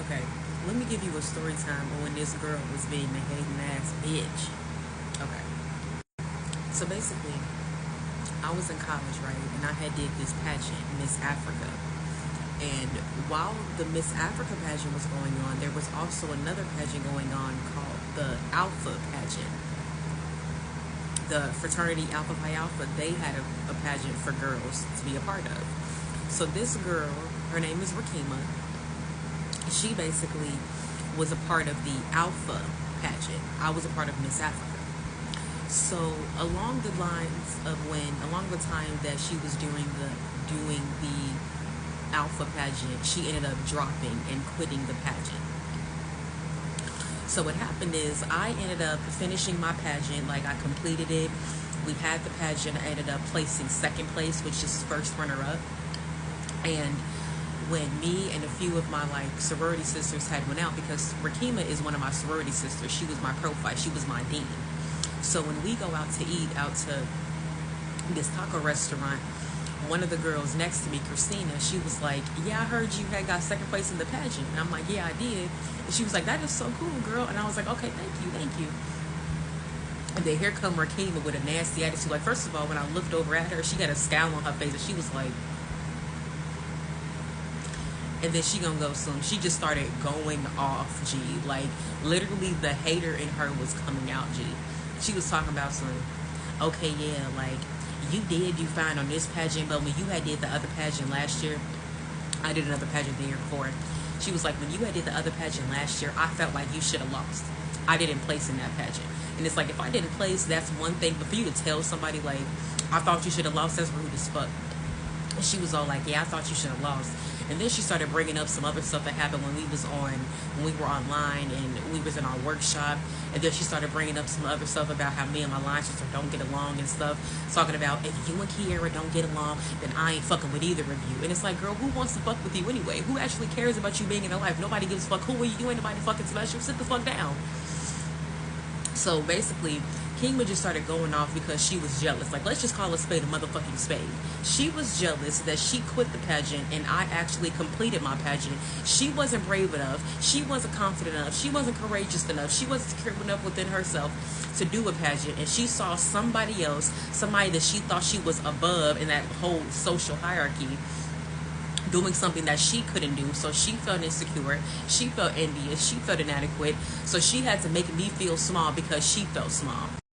Okay, let me give you a story time on when this girl was being a hating ass bitch. Okay, so basically, I was in college, right, and I had did this pageant, Miss Africa. And while the Miss Africa pageant was going on, there was also another pageant going on called the Alpha pageant. The fraternity Alpha Pi Alpha, they had a pageant for girls to be a part of. So this girl, her name is Rakima, she basically was a part of the Alpha pageant. I was a part of Miss Africa. So along the time that she was doing the Alpha pageant, she ended up dropping and quitting the pageant. So what happened is I ended up finishing my pageant, like I completed it. We had the pageant. I ended up placing second place, which is first runner up. And when me and a few of my sorority sisters had went out, because Rakima is one of my sorority sisters, she was my profile, she was my dean. So when we go out to eat out to this taco restaurant, one of the girls next to me, Christina, she was like, yeah, I heard you had got second place in the pageant. And I'm like, yeah, I did. And she was like, that is so cool, girl. And I was like, okay, thank you. And then here come Rakima with a nasty attitude. Like, first of all, when I looked over at her, she had a scowl on her face, and she was like, and then she gonna go soon. She just started going off, G. Like, literally the hater in her was coming out, G. She was talking about some, okay, yeah, like, you fine on this pageant, but when you had did the other pageant last year, I did another pageant the year before. She was like, when you had did the other pageant last year, I felt like you should have lost. I didn't place in that pageant. And it's like, if I didn't place, that's one thing. But for you to tell somebody, like, I thought you should have lost, that's rude as fuck. And she was all like, yeah, I thought you should have lost. And then she started bringing up some other stuff that happened when we were online and we was in our workshop. And then she started bringing up some other stuff about how me and my line sister don't get along and stuff. Talking about, if you and Kiara don't get along, then I ain't fucking with either of you. And it's like, girl, who wants to fuck with you anyway? Who actually cares about you being in their life? Nobody gives a fuck. Who are you? You ain't nobody fucking special. Sit the fuck down. So basically, Kingma just started going off because she was jealous. Like, let's just call a spade a motherfucking spade. She was jealous that she quit the pageant and I actually completed my pageant. She wasn't brave enough. She wasn't confident enough. She wasn't courageous enough. She wasn't secure enough within herself to do a pageant. And she saw somebody else, somebody that she thought she was above in that whole social hierarchy, doing something that she couldn't do. So she felt insecure, she felt envious, she felt inadequate. So she had to make me feel small because she felt small.